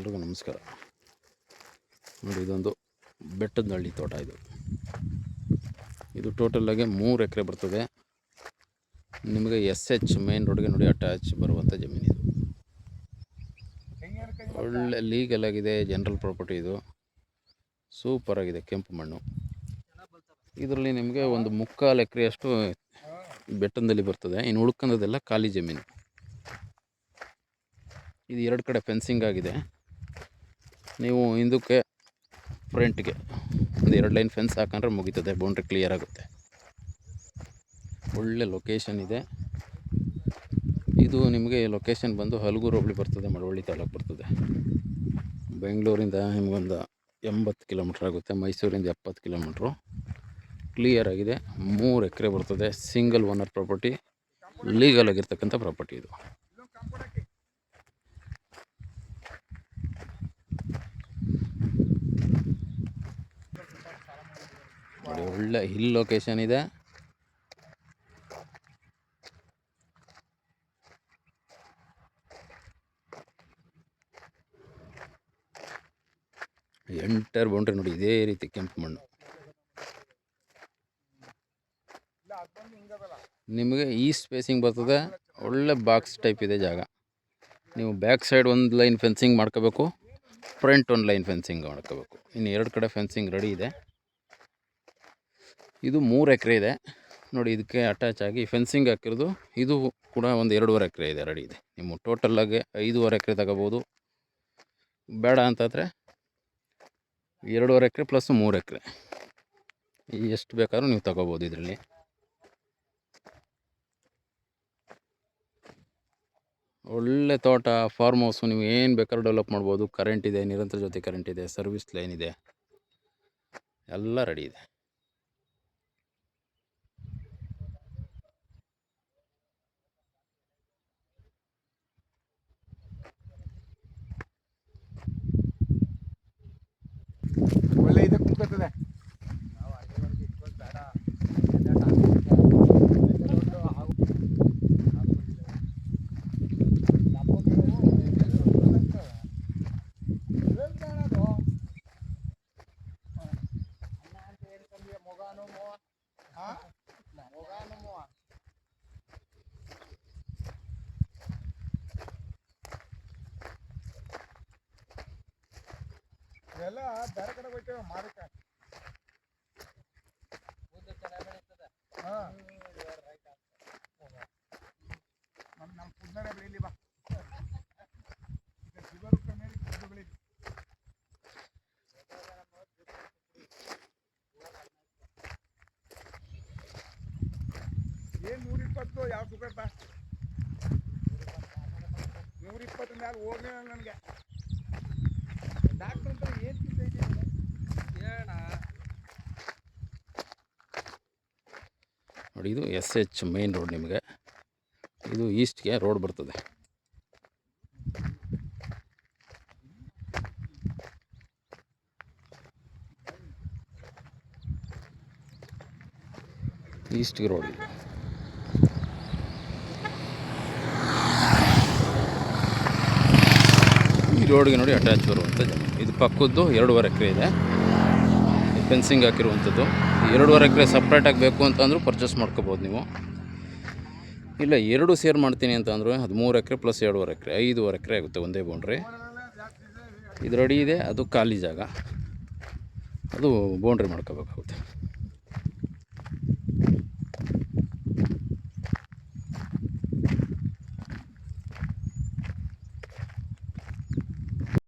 ಎಲ್ರಿಗೂ ನಮಸ್ಕಾರ. ನೋಡಿ, ಇದೊಂದು ಬೆಟ್ಟದನಹಳ್ಳಿ ತೋಟ. ಇದು ಟೋಟಲಾಗಿ 3 ಎಕರೆ ಬರ್ತದೆ. ನಿಮಗೆ SH ಮೇನ್ ರೋಡ್ಗೆ ನೋಡಿ ಅಟ್ಯಾಚ್ ಬರುವಂಥ ಜಮೀನು. ಇದು ಒಳ್ಳೆ ಲೀಗಲ್ ಆಗಿದೆ, ಜನರಲ್ ಪ್ರಾಪರ್ಟಿ. ಇದು ಸೂಪರ್ ಆಗಿದೆ, ಕೆಂಪು ಮಣ್ಣು. ಇದರಲ್ಲಿ ನಿಮಗೆ ಒಂದು 3/4 ಎಕರೆಯಷ್ಟು ಬೆಟ್ಟದಲ್ಲಿ ಬರ್ತದೆ. ಇನ್ನು ಉಳ್ಕೊಂಡದೆಲ್ಲ ಖಾಲಿ ಜಮೀನು. ಇದು 2 ಕಡೆ ಫೆನ್ಸಿಂಗ್ ಆಗಿದೆ. ನೀವು ಹಿಂದಕ್ಕೆ ಫ್ರಂಟ್ಗೆ ಒಂದು 2 ಲೈನ್ ಫೆನ್ಸ್ ಹಾಕೊಂಡ್ರೆ ಮುಗೀತದೆ, ಬೌಂಡ್ರಿ ಕ್ಲಿಯರ್ ಆಗುತ್ತೆ. ಒಳ್ಳೆ ಲೊಕೇಶನ್ ಇದೆ. ಇದು ನಿಮಗೆ ಲೊಕೇಶನ್ ಬಂದು ಹಲಗೂರು ಹೋಬಳಿ ಬರ್ತದೆ, ಮಳವಳ್ಳಿ ತಾಲೂಕು ಬರ್ತದೆ. ಬೆಂಗಳೂರಿಂದ ನಿಮಗೊಂದು 80 ಕಿಲೋಮೀಟ್ರ್ ಆಗುತ್ತೆ, ಮೈಸೂರಿಂದ 70 ಕಿಲೋಮೀಟ್ರು. ಕ್ಲಿಯರ್ ಆಗಿದೆ. 3 ಎಕರೆ ಬರ್ತದೆ. ಸಿಂಗಲ್ ಓನರ್ ಪ್ರಾಪರ್ಟಿ, ಲೀಗಲ್ ಆಗಿರ್ತಕ್ಕಂಥ ಪ್ರಾಪರ್ಟಿ ಇದು. ನೋಡಿ, ಒಳ್ಳೆ ಹಿಲ್ ಲೊಕೇಶನ್ ಇದೆ. ಎಂಟರ್ ಬೌಂಡ್ರಿ ನೋಡಿ, ಇದೇ ರೀತಿ ಕೆಂಪು ಮಣ್ಣು. ನಿಮಗೆ ಈಸ್ಟ್ ಫೇಸಿಂಗ್ ಬರ್ತದೆ. ಒಳ್ಳೆ ಬಾಕ್ಸ್ ಟೈಪ್ ಇದೆ ಜಾಗ. ನೀವು ಬ್ಯಾಕ್ ಸೈಡ್ ಒಂದು ಲೈನ್ ಫೆನ್ಸಿಂಗ್ ಮಾಡ್ಕೋಬೇಕು, ಫ್ರಂಟ್ ಒಂದು ಲೈನ್ ಫೆನ್ಸಿಂಗ್ ಮಾಡ್ಕೋಬೇಕು. ಇನ್ನು 2 ಕಡೆ ಫೆನ್ಸಿಂಗ್ ರೆಡಿ ಇದೆ. ಇದು 3 ಎಕರೆ ಇದೆ. ನೋಡಿ, ಇದಕ್ಕೆ ಅಟ್ಯಾಚ್ ಆಗಿ ಫೆನ್ಸಿಂಗ್ ಹಾಕಿರೋದು. ಇದು ಕೂಡ ಒಂದು 2.5 ಎಕರೆ ಇದೆ, ರೆಡಿ ಇದೆ. ನಿಮ್ಮ ಟೋಟಲಾಗಿ 5.5 ಎಕರೆ ತಗೋಬೋದು. ಬೇಡ ಅಂತಂದರೆ 2.5 ಎಕರೆ ಪ್ಲಸ್ 3 ಎಕರೆ ಎಷ್ಟು ಬೇಕಾದ್ರೂ ನೀವು ತಗೋಬೋದು. ಇದರಲ್ಲಿ ಒಳ್ಳೆ ತೋಟ, ಫಾರ್ಮ್ ಹೌಸು, ನೀವು ಏನು ಬೇಕಾದ್ರೂ ಡೆವಲಪ್ ಮಾಡ್ಬೋದು. ಕರೆಂಟ್ ಇದೆ, ನಿರಂತರ ಜೊತೆ ಕರೆಂಟ್ ಇದೆ, ಸರ್ವಿಸ್ ಲೈನ್ ಇದೆ, ಎಲ್ಲ ರೆಡಿ ಇದೆ. ಒಳ್ಳೆ ಇದಕ್ಕೆ ಮುಗ್ತದೆ. ಎಲ್ಲ ಬೇರೆ ಕಡೆ ಹೋಗ್ತೇವೆ ಮಾರಕ್ಕೆ. ನಮ್ಮ ಪುದ್ನಾರೆ ಬೆಳೀಲಿ ಬಾ. ಶುಗರ್ ಮೇಲೆ ಇದು ಬೆಳೀಲಿ. ಏನು 120 ಯಾವ ಸುಖ 120 ಮ್ಯಾಲೆ ಹೋಗ್ಲಿಲ್ಲ ನನಗೆ. ಡಾಕ್ಟ್ರ್ ಅಂತ ಏನು ತಿಂತೈತಿ ಹೇಳ. ನೋಡಿ, ಇದು SH ಮೇನ್ ರೋಡ್. ನಿಮಗೆ ಇದು ಈಸ್ಟ್ಗೆ ರೋಡ್ ಬರ್ತದೆ. ಈಸ್ಟ್ಗೆ ರೋಡ್ ಇದು. ಈ ರೋಡ್ಗೆ ನೋಡಿ ಅಟ್ಯಾಚ್ ಬರುವಂಥ ಜಮೀನು. ಇದು ಪಕ್ಕದ್ದು 2.5 ಎಕರೆ ಇದೆ, ಫೆನ್ಸಿಂಗ್ ಹಾಕಿರುವಂಥದ್ದು. 2.5 ಎಕರೆ ಸಪ್ರೇಟಾಗಿ ಬೇಕು ಅಂತಂದ್ರೂ ಪರ್ಚೇಸ್ ಮಾಡ್ಕೋಬೋದು ನೀವು. ಇಲ್ಲ 2 ಸೇರ್ ಮಾಡ್ತೀನಿ ಅಂತಂದ್ರೆ ಅದು 3 ಎಕರೆ ಪ್ಲಸ್ 2.5 ಎಕರೆ 5.5 ಎಕರೆ ಆಗುತ್ತೆ, ಒಂದೇ ಬೌಂಡ್ರಿ. ಇದು ರೆಡಿ ಇದೆ. ಅದು ಖಾಲಿ ಜಾಗ, ಅದು ಬೌಂಡ್ರಿ ಮಾಡ್ಕೋಬೇಕಾಗುತ್ತೆ.